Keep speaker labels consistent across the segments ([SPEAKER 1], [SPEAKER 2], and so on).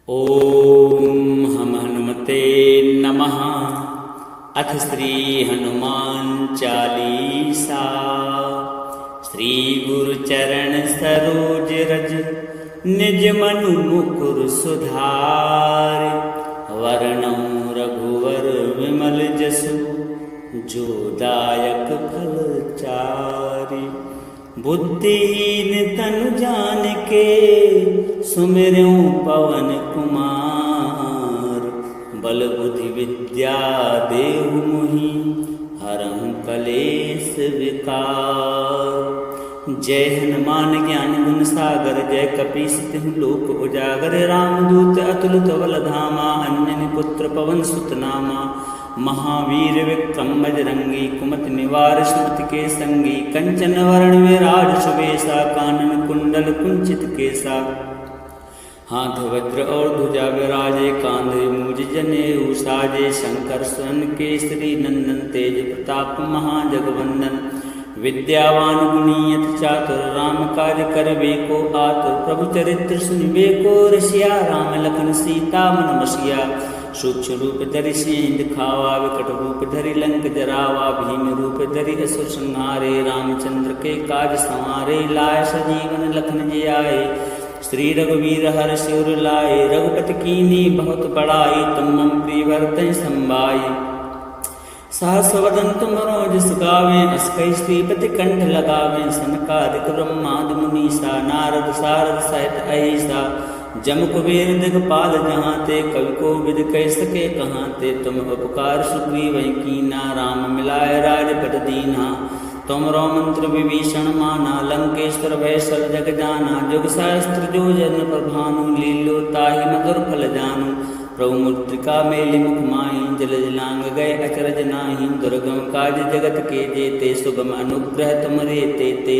[SPEAKER 1] ओम हम हनुमते नमः। अथ श्री हनुमान चालीसा। श्री गुरु चरण सरोज रज निज मनु मुकुर सुधार। वरणं रघुवर विमल जसु जो दायक फल चारि। बुद्धिहीन तनु जानिके सुमिरऊं पवन कुमार। बल बुद्धि विद्या देहु मोहि हरहु कलेश विकार। जय हनुमान ज्ञान गुण सागर जय कपीस तिहु लोक उजागर। रामदूत अतुलित बल धामा अंजनी पुत्र पवन सुत नामा। महावीर विक्रम बजरंगी कुमति निवार सुमति के संगी। कंचन वरण विराज सुबेसा कानन कुंडल कुंचित केसा। हाथ वज्र और ध्वजा विराजे कांधे मूज जनेऊ साजे। शंकर स्वयं केसरी नंदन तेज प्रताप महाजगवंदन। विद्यावान गुणी अति चातुर राम काज करबे को आतुर। प्रभु चरित्र सुनबे को रसिया राम लखन सीता मन बसिया। सूक्ष्म रूप धरि सिंह दिखावा विकट रूप धरि लंक जरावा। भीम रूप धरि असुर संहारे रामचंद्र के काज संवारे। लाय सजीवन लखन जी आए श्री रघुवीर हर शिवर लाए। रघुपति कीन्ही बहुत बड़ाई तुम मम प्रिय भरतहि संभाई। सहस वदन तुम रोजस गावें अस कहि श्रीपति कंठ लगावें। सनकादिक ब्रह्मादि मुनीसा नारद सारद सहित अहिसा। जम कुबेर दिगपाल जहाँ ते कवि को विद कह सके कहाँ ते। तुम उपकार सुग्रीव कीना राम मिलाए राजपद दीना। तुमरो मंत्र विभीषण माना लंकेश्वर भय सब जग जाना। जुग सहस्त्र जो जन पर भानु लीलो ताहि मधुर फल जानू। प्रभु मुद्रिका मेलि मुख माहि जल जलांग गए अचरज नाही। दुर्गम काज जगत के जेते सुगम अनुग्रह तुमरे तेते।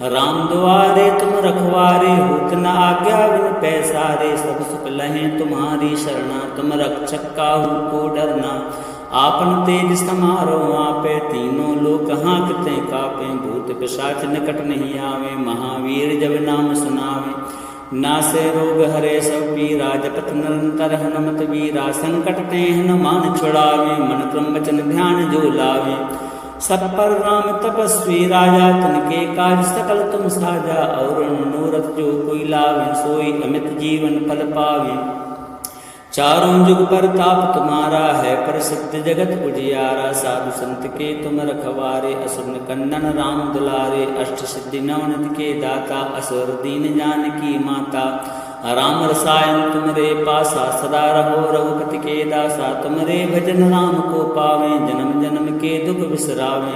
[SPEAKER 1] राम दुआरे तुम रखवारे होत न आज्ञा बिन पैसारे। सब सुख लहें तुम्हारी शरणा तुम रक्षक काहू को डरना। आपन तेज समारो आपे तीनों लोक हाँकते कापे। भूत पिशाच निकट नहीं आवे महावीर जब नाम सुनावे। नासे रोग हरे सब पीरा जपत निरंतर हनुमत वीरा। संकट ते हनुमान छुड़ावे मन क्रम वचन ध्यान जो लावे। सब पर राम तपस्वी राजा तिनके काज सकल तुम साजा। और मनोरथ जो कोई लावे सोई अमित जीवन फल पावे। चारों जुग पर ताप तुम्हारा है प्रसिद्ध जगत उजियारा। साधु संत के तुम रखवारे असुर कंदन राम दुलारे। अष्ट सिद्धि नवनिधि के दाता असुर दीन जानकी माता। राम रसायन तुमरे पासा सदा रहो रघुपति के दासा। तुमरे भजन राम को पावे जन्म जन्म के दुख बिसरावे।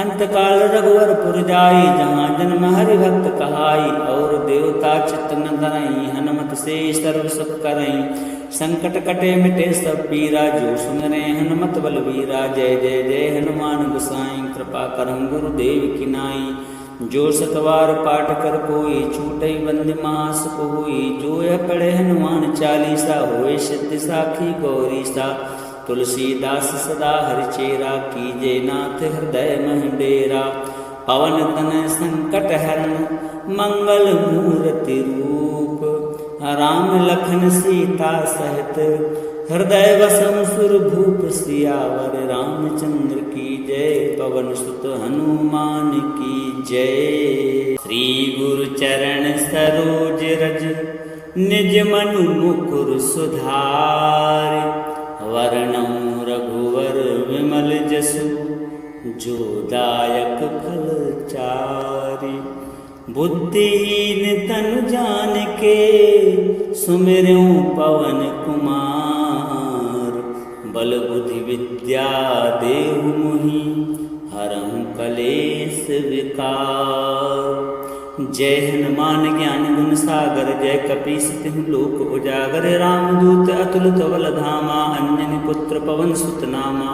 [SPEAKER 1] अंतकाल रघुवर पुर जाई जहाँ जन्म हरि भक्त कहाई। और देवता चित्त न धरई हनुमत से सर्व सुख करई। संकट कटे मिटे सब पीरा जो सुमरे हनुमत बलवीरा। जय जय जय हनुमान गोसाई कृपा करहु गुरुदेव की नाई। जो सतवार पाठ कर कोई छूटई बंद मास कोई। जो यह पढ़े हनुमान चालीसा होए सिद्धि साखी गौरी सा। तुलसीदास सदा हरिचेरा कीजे नाथ हृदय मह डेरा। पवन तनय संकट हरण मंगल मूर्ति रूप। राम लखन सीता सहित हृदय वसम सुर भूप सियावर। रामचंद्र की जय पवन सुत हनुमान की जय। श्री गुरु चरण सरोज रज निज मनु मुकुर सुधार। वरणं रघुवर विमल जसु जो दायक फल चारि। बुद्धिहीन तनु जानिके सुमिरऊं पवन कुमार। बल बुद्धि विद्या देहु मोहि हरहु कलेश विकार। जय हनुमान ज्ञान गुण सागर जय कपीस तिहु लोक उजागर। रामदूत अतुलित बल धामा अंजनी पुत्र पवन सुत नामा।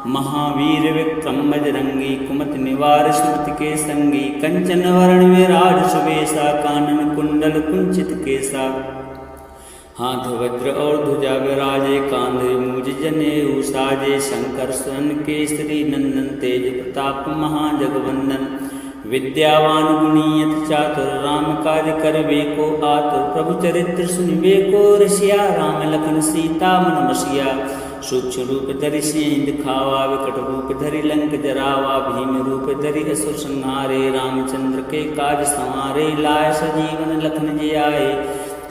[SPEAKER 1] महावीर विक्रम बजरंगी कुमति निवार सुमति के संगी। कंचन वरण विराज सुबेसा कानन कुंडल कुंचित केसा। हाथ वज्र और ध्वजा विराजे कांधे मूज जनेऊ साजे। शंकर स्वयं केसरी नंदन तेज प्रताप महाजगवंदन। विद्यावान गुणी अति चातुर राम कार्य करबे को आतुर प्रभु चरित्र सुनबे को रसिया राम लखन सीता मन बसिया सूक्ष्म रूप धरि सिंह दिखावा विकट रूप धरि लंक जरावा भीम रूप धरि असुर संहारे रामचंद्र के काज संवारे लाय सजीवन लखन जी आए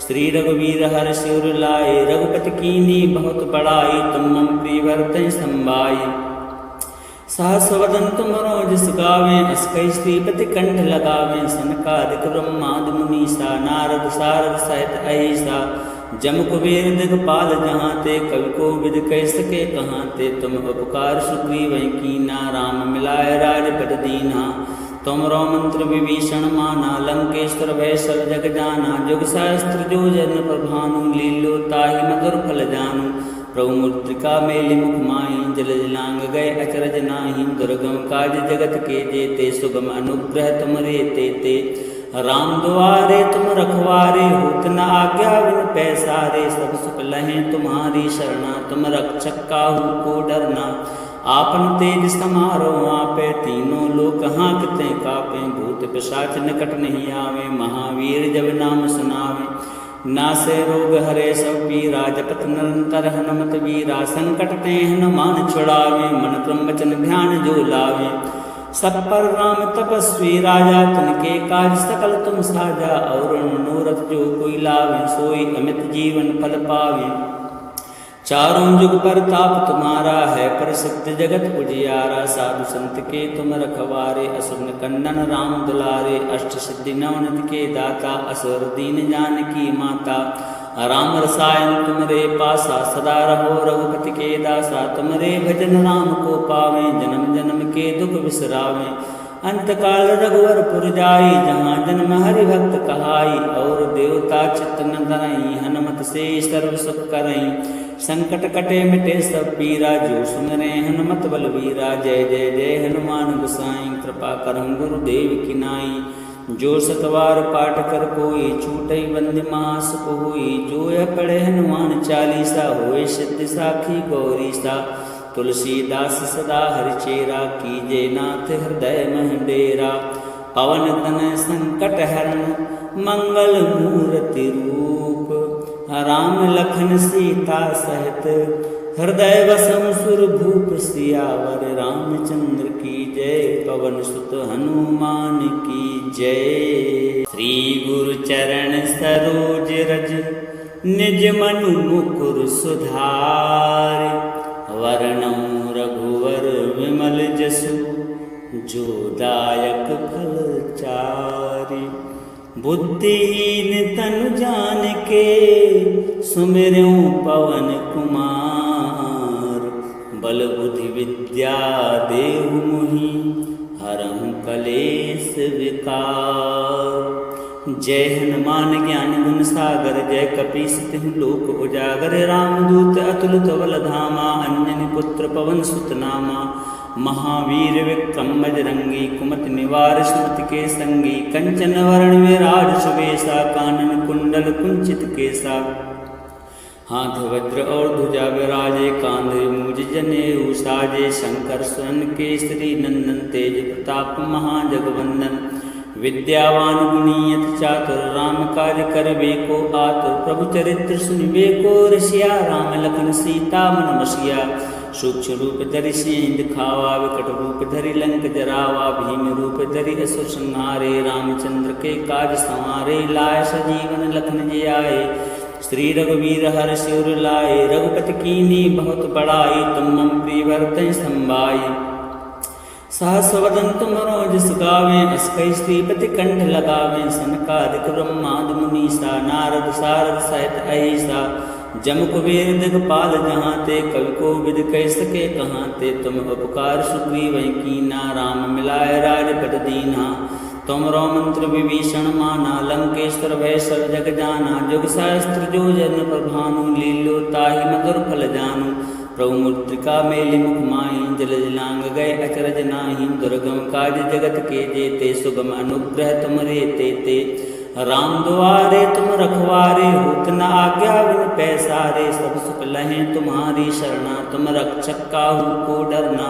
[SPEAKER 1] श्री रघुवीर हर शिवर लाए रघुपति कीनी बहुत बड़ाई तुम मम प्रिय भरतहि संभाई सहस वदन तुम रोजस गावें अस कई श्रीपति कंठ लगावें सनकादिक ब्रह्मादि मुनीसा नारद सारद सहित अहिसा जम कुबेर दिगपाल जहाँ ते कवि को विद कह सके कहाँ ते तुम उपकार सुग्रीव कीना राम मिलाय राजपट दीना तुम रो मंत्र विभीषण माना लंकेश्वर भय सब जग जाना जुग सहस्त्र जो जन प्रभानु लीलो ताहि मधुर फल जानू प्रभु मुद्रिका मेलि मुख माहि जल जलांग गए अचरज नाही दुर्गम काज जगत के जेते सुगम अनुग्रह तुमरे ते राम दुआरे तुम रखवारे होत न आज्ञा बिन पैसारे सब सुख लहें तुम्हारी शरणा तुम रक्षक काहू को डरना आपन तेज समारो आपे तीनों लोक हाँकते कापे भूत पिशाच निकट नहीं आवे महावीर जब नाम सुनावे नासे रोग हरे सब पीरा जपत निरंतर हनुमत वीरा संकट ते हनुमान छुड़ावे मन क्रम वचन ध्यान जो लावे सब पर राम तपस्वी राजा तिनके काज सकल तुम साजा और मनोरथ जो कोई लावे सोई अमित जीवन फल पावे चारों जुग पर ताप तुम्हारा है प्रसिद्ध जगत उजियारा साधु संत के तुम रखवारे असुर कंदन राम दुलारे अष्ट सिद्धि नवनिधि के दाता असुर दीन जानकी माता राम रसायन तुमरे पासा सदा रहो रघुपति के दासा तुमरे भजन राम को पावे जन्म जन्म के दुख बिसरावे अंत काल रघुवर पुर जाई जहाँ जन्म हरि भक्त कहाई और देवता चित्त न धरई हनुमत से सर्व सुख करई संकट कटे मिटे सब पीरा जो सुमरे हनुमत बलवीरा जय जय जय हनुमान गोसाई कृपा करहु गुरुदेव की नाई जो सतवार पाठ कर कोई छूटई बंद मास कोई जो यह पढ़े हनुमान चालीसा होए सिद्धि साखी गौरी सा तुलसीदास सदा हरिचेरा कीजे नाथ हृदय मह डेरा पवन तन संकट हरण मंगल मूर्ति रूप राम लखन सीता सहित हृदय वसम सुर भूप सियावर रामचंद्र की जय पवन सुत हनुमान की जय। श्री गुरु चरण सरोज रज निज मनु मुकुर सुधार वर्णौ रघुवर विमल जसु जो दायक फल चारि बुद्धिहीन तनु जान के सुमिरऊं पवन कुमार बल बुद्धि विद्या देहु मुहि हरहु कलेश विकार। जय हनुमान ज्ञान गुण सागर जय कपीस तिहु लोक उजागर रामदूत अतुलित बल धामा अंजनी पुत्र पवन सुत नामा महावीर विक्रम बजरंगी कुमति निवार सुमति के संगी कंचन वरण विराज सुबेसा कानन कुंडल कुंचित केसा हाथ वज्र और ध्वजा विराजे कांधे मूज जनेऊ साजे शंकर स्वर्ण केसरी नंदन तेज प्रताप महाजगवंदन विद्यावान गुणी अति चातुर राम कार्य करबे को आतुर प्रभु चरित्र सुनबे को रसिया राम लखन सीता मन बसिया सूक्ष्म रूप धरि सिंह दिखावा विकट रूप धरि लंक जरावा भीम रूप धरि असुर संहारे रामचंद्र के काज संवारे लाय सजीवन लखन जी आए श्री रघुवीर हर शिवर लाए रघुपति कीनी बहुत बड़ाई तुम मम प्रिय भरतहि संभाई सहस वदन तुम रोजस गावें अस कई श्रीपति कंठ लगावें सनकादिक ब्रह्मादि मुनीसा नारद सारद सहित अहिसा जम कुबेर दिगपाल जहाँ ते कवि को विद कह सके कहाँ ते तुम उपकार सुग्रीव कीना राम मिलाय राजपट दीना तुम रो मंत्र विभीषण माना लंकेश्वर भय सब जग जाना जुग सहस्त्र जो जन प्रभानु लीलो ताहि मधुर फल जानू प्रभु मुद्रिका मेलि मुख माहि जल जलांग गए अचरज नाही दुर्गम काज जगत के जेते सुगम अनुग्रह तुमरे ते राम दुआरे तुम रखवारे होत न आज्ञा बिन पैसारे सब सुख लहें तुम्हारी शरणा तुम रक्षक काहू को डरना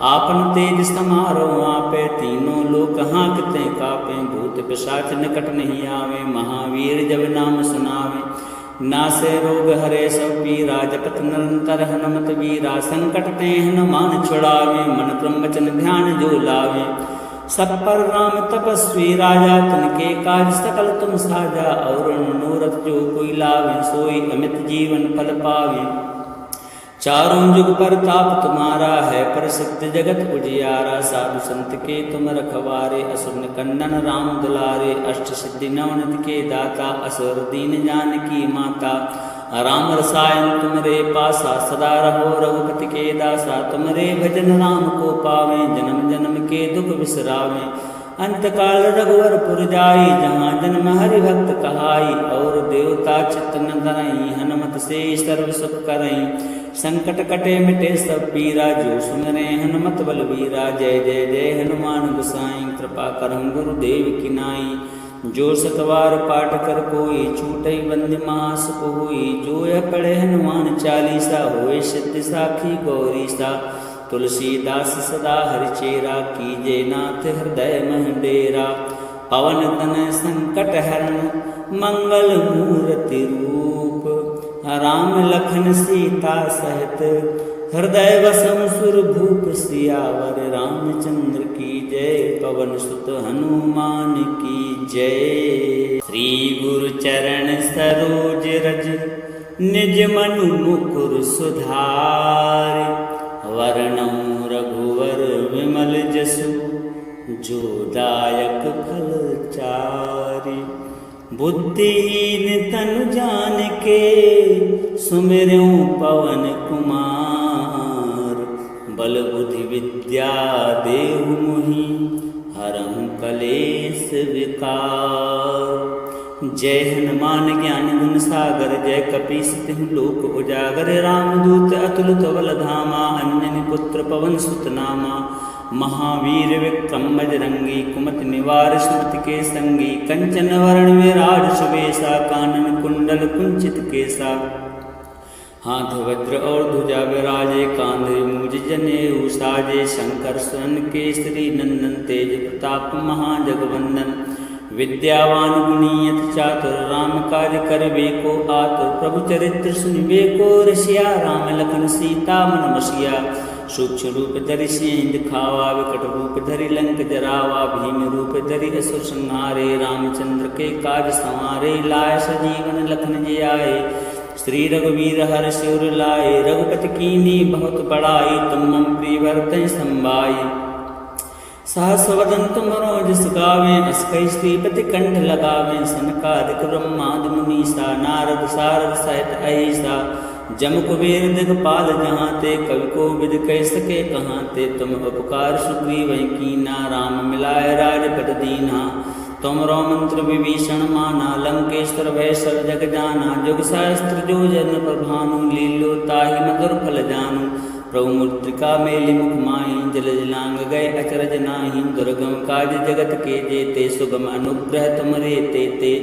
[SPEAKER 1] आपन तेज समारो आपे, तीनों लोक हाँकते कापे। भूत पिशाच निकट नहीं आवे, महावीर जब नाम सुनावे। नासे रोग हरे सब पीरा, जपत निरंतर हनुमत वीरा। संकट ते हनुमान छुड़ावे, मन क्रम वचन ध्यान जो लावे। सब पर राम तपस्वी राजा, तिनके काज सकल तुम साजा। और मनोरथ जो कोई लावे, सोई अमित जीवन फल पावे। चारों जुग पर ताप तुम्हारा है, प्रसिद्ध जगत उजियारा। साधु संत के तुम रखवारे, असुर निकंदन राम दुलारे। अष्ट सिद्धि नवनिधि के दाता, असुर दीन जानकी माता। राम रसायन तुमरे पासा, सदा रहो रघुपति के दासा। तुमरे भजन राम को पावे, जन्म जन्म के दुख बिसरावे। अंतकाल रघुवर पुर जाई, जहाँ जन्म हरि भक्त कहाई। और देवता चित्त न धरई, हनुमत से सर्व सुख करई। संकट कटे मिटे सब पीरा, जो सुमिरे हनुमत बलवीरा। जय जय जय हनुमान गोसाई, कृपा करहु गुरुदेव की नाई। जो सतवार पाठ कर कोई, छूटई बंदी महासुख होई। जो यह पढ़े हनुमान चालीसा, होए सिद्धि साखी गौरी सा। तुलसीदास सदा हरिचेरा, कीजे नाथ हृदय मह डेरा। पवन तनय संकट हरण, मंगल मूर्ति रूप। राम लखन सीता सहित, हृदय वसम सुर भूप। सियावर रामचंद्र की जय, पवन सुत हनुमान की जय। श्री गुरु चरण सरोज रज, निज मनु मुकुर सुधार। वर्णौ रघुवर विमल जसु, जो दायक फल चारि। बुद्धिहीन तनु जानिके, सुमिरऊं पवन कुमार। बल बुद्धि विद्या देहु मोहि, हरहु कलेश विकार। जय हनुमान ज्ञान गुण सागर, जय कपीस तिहु लोक उजागर। रामदूत अतुलित बल धामा, अंजनी पुत्र पवन सुत नामा। महावीर विक्रम बजरंगी, कुमति निवार सुमति के संगी। कंचन वरण विराज सुबेसा, कानन कुंडल कुंचित केसा। हाथ वज्र और ध्वजा विराजे, कांधे मूज जनेऊ साजे। शंकर स्वर्ण केसरी नंदन, तेज प्रताप महाजगवंदन। विद्यावान गुणी अति चातुर, राम काज करबे को आतुर। प्रभु चरित्र सुनिबे को रसिया, राम लखन सीता मन बसिया। सूक्ष्म रूप धरि सिंह दिखावा, विकट रूप धरि लंक जरावा। भीम रूप धरि असुर संहारे, रामचंद्र के काज संवारे। लाय सजीवन लखन जियाए, श्री रघुवीर हर्ष उर लाए। रघुपति कीन्ही बहुत बड़ाई, तुम मम प्रिय भरतहि संभाई। सहस वदन तुमरो जस गावें, अस कई श्रीपति कंठ लगावें। सनकादिक ब्रह्मादि मुनीसा, नारद सारद सहित अहिसा। जम कुबेर दिगपाल जहाँ ते, कवि को विद कह सके कहाँ ते। तुम उपकार सुग्रीव कीना, राम मिलाय राजपद दीना। तुमरो मंत्र विभीषण माना, लंकेश्वर भय सब जग जाना। जुग सहस्त्र जो जन पर भानु, लीलो ताहि मधुर फल जानु। प्रभु मुद्रिका मेलि मुख माहि, जल जलांग गए अचरज नाही। दुर्गम काज जगत के जेते, सुगम अनुग्रह तुमरे तेते।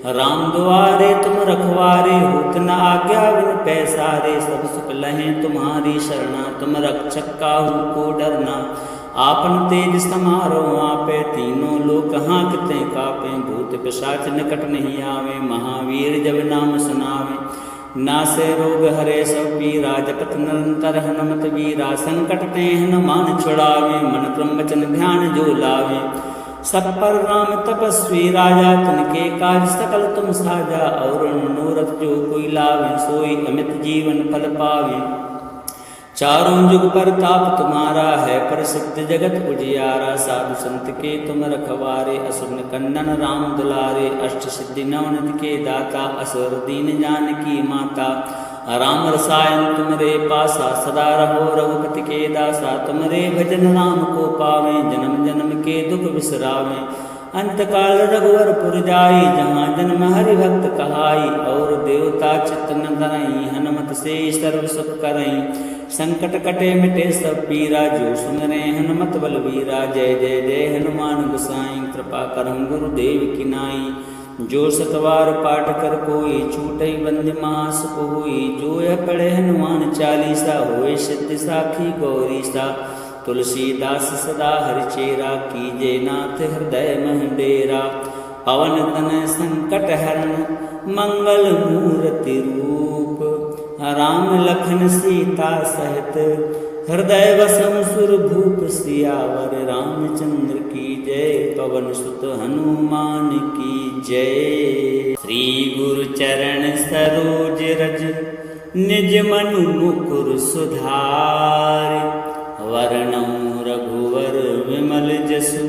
[SPEAKER 1] राम दुआरे तुम रखवारे, होत न आज्ञा बिन पैसारे। सब सुख लहें तुम्हारी शरणा, तुम रक्षक काहू को डरना। आपन तेज समारो आपे, तीनों लोक हाँकते कापे। भूत पिशाच निकट नहीं आवे, महावीर जब नाम सुनावे। नासे रोग हरे सब पीरा, जपत निरंतर हनुमत वीरा। संकट ते हनुमान छुड़ावे, मन क्रम वचन ध्यान जो लावे। सब पर राम तपस्वी राजा, तिनके काज सकल तुम साजा। और मनोरथ जो कोई लावे, सोई अमित जीवन फल पावे। चारों जुग पर ताप तुम्हारा है, प्रसिद्ध जगत उजियारा। साधु संत के तुम रखवारे, असुर निकंदन राम दुलारे। अष्ट सिद्धि नवनिधि के दाता, असुर दीन जानकी माता। राम रसायन तुमरे पासा, सदा रहो रघुपति के दासा। तुमरे भजन राम को पावे, जन्म जन्म के दुख बिसरावे। अंतकाल रघुवर पुर जाई, जहाँ जन्म हरि भक्त कहाई। और देवता चित्त न धरई, हनुमत से सर्व सुख करई। संकट कटे मिटे सब पीरा, जो सुमिरे हनुमत बलवीरा। जय जय जय हनुमान गोसाई, कृपा करहु गुरुदेव की नाई। जो सतवार पाठ कर कोई, छूटई बंदी महासुख होई। जो यह पढ़े हनुमान चालीसा, होए सिद्धि साखी गौरी सा। तुलसीदास सदा हरिचेरा, कीजे नाथ हृदय मह डेरा। पवन तनय संकट हरण, मंगल मूर्ति रूप। राम लखन सीता सहित, हृदय वसम सुर भूप। सियावर रामचंद्र की जय, पवन सुत हनुमान की जय। श्री गुरु चरण सरोज रज, निज मनु मुकुर सुधारि। वरणौ रघुवर विमल जसु,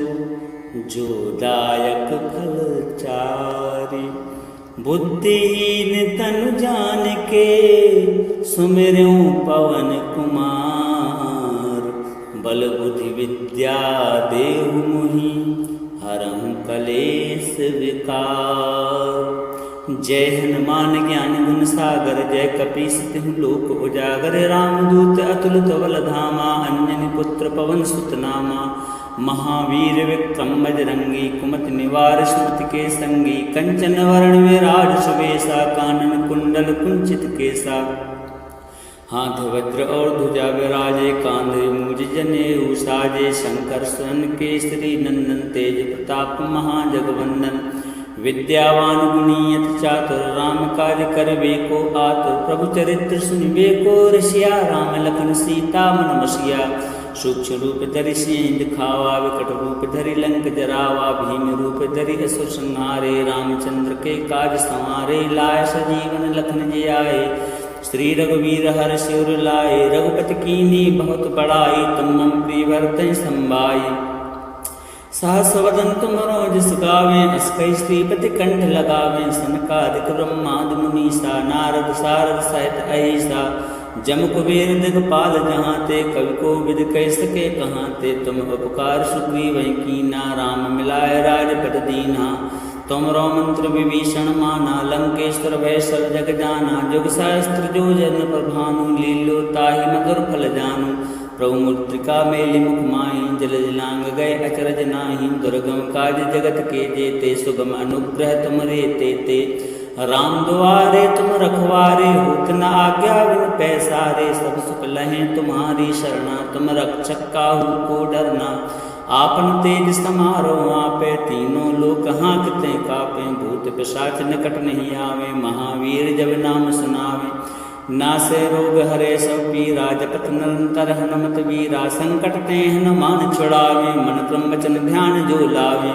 [SPEAKER 1] जो दायक फल चारि। बुद्धिहीन तनु जानिके, सुमिरऊं पवन कुमार। बल बुद्धि विद्या देहु मोहि, हरहु कलेश विकार। जय हनुमान ज्ञान गुण सागर, जय कपीस तिहु लोक उजागर। रामदूत अतुलित बल धामा, अंजनी पुत्र पवन सुत नामा। महावीर विक्रम बजरंगी, कुमति निवार सुमति के संगी। कंचन वरण विराज सुबेसा, कानन कुंडल कुंचित केसा। हाथ वज्र और ध्वजा विराजे, कांधे मूज जनेऊ साजे। शंकर सुवन केसरी नंदन, तेज प्रताप महाजगवंदन। विद्यावान गुणी अति चातुर, राम काज करबे को आतुर। प्रभु चरित्र सुनिबे को रसिया, राम लखन सीता मन बसिया। सूक्ष्म रूप धरि सिंह दिखावा, विकट रूप धरि लंक जरावा। भीम रूप धरि असुर संहारे, रामचंद्र के काज संवारे। लाय सजीवन लखन जी आए, श्री रघुवीर हर शिवर लाए। रघुपति कीन्ही बहुत बड़ाई, तुम मम प्रिय भरतहि संभाई। सहस वदन तुमरो जस गावें, अस कहि श्रीपति कंठ लगावें। सनकादिक ब्रह्मादि मुनीसा, नारद सारद सहित अहिसा। जम कुबेर दिगपाल जहाँ ते, कवि को विद कह सके कहाँ ते। तुम उपकार सुग्रीवहि कीना, राम मिलाय राजपद दीना। तुमरो मंत्र विभीषण माना, लंकेश्वर भय सब जग जाना। जुग सहस्त्र जो जन पर भानु, लील्यो ताहि मधुर फल जानु। प्रभु मुद्रिका मेलि मुख माहि, जल जलांग गए अचरज नाही। दुर्गम काज जगत के जेते, सुगम अनुग्रह तुमरे तेते। राम दुआरे तुम रखवारे, होत न आज्ञा बिन पैसारे। सब सुख लहें तुम्हारी शरणा, तुम रक्षक काहू को डरना। आपन तेज समारो आपे, तीनों लोक हाँकते कापे। भूत पिशाच निकट नहीं आवे, महावीर जब नाम सुनावे। नासे रोग हरे सब पीरा, जपत निरंतर हनुमत वीरा। संकट ते हनुमान छुड़ावे, मन क्रम वचन ध्यान जो लावे।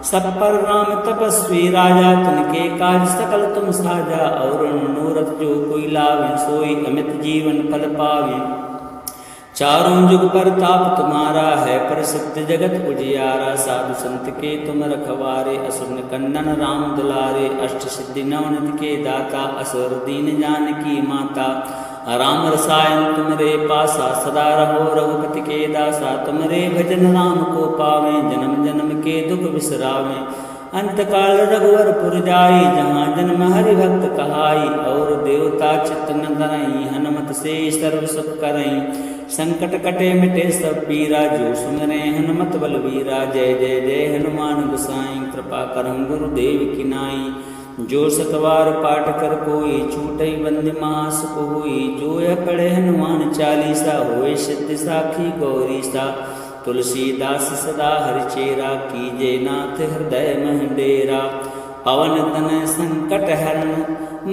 [SPEAKER 1] सब पर राम तपस्वी राजा, तिनके काज सकल तुम साजा। और मनोरथ जो कोई लावे, सोई अमित जीवन फल पावे। चारों जुग पर ताप तुम्हारा है, प्रसिद्ध जगत उजियारा। साधु संत के तुम रखवारे, असुर निकंदन राम दुलारे। अष्ट सिद्धि नवनिधि के दाता, असुर दीन जानकी माता। राम रसायन तुमरे पासा, सदा रहो रघुपति के दासा। तुमरे भजन राम को पावे, जन्म जन्म के दुख बिसरावे। अंतकाल रघुवर पुर जाई, जहाँ जन्म हरि भक्त कहाई। और देवता चित्त न धरई, हनुमत से सर्व सुख करई। संकट कटे मिटे सब पीरा, जो सुमरे हनुमत बलवीरा। जय जय जय हनुमान गोसाई, कृपा करहु गुरुदेव की नाई। जो सतवार पाठ कर कोई, छूटई बंदी महासुख होई। जो यह पढ़े हनुमान चालीसा, होए सिद्धि साखी गौरी सा। तुलसीदास सदा हरिचेरा, कीजे नाथ हृदय मह डेरा। पवन तनय संकट हरण,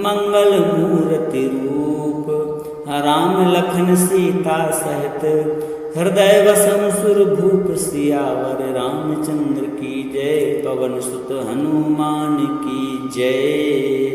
[SPEAKER 1] मंगल मूर्ति रूप। राम लखन सीता सहित, हृदय वसम सुर भूप। सियावर रामचंद्र की जय, पवन सुत हनुमान की जय।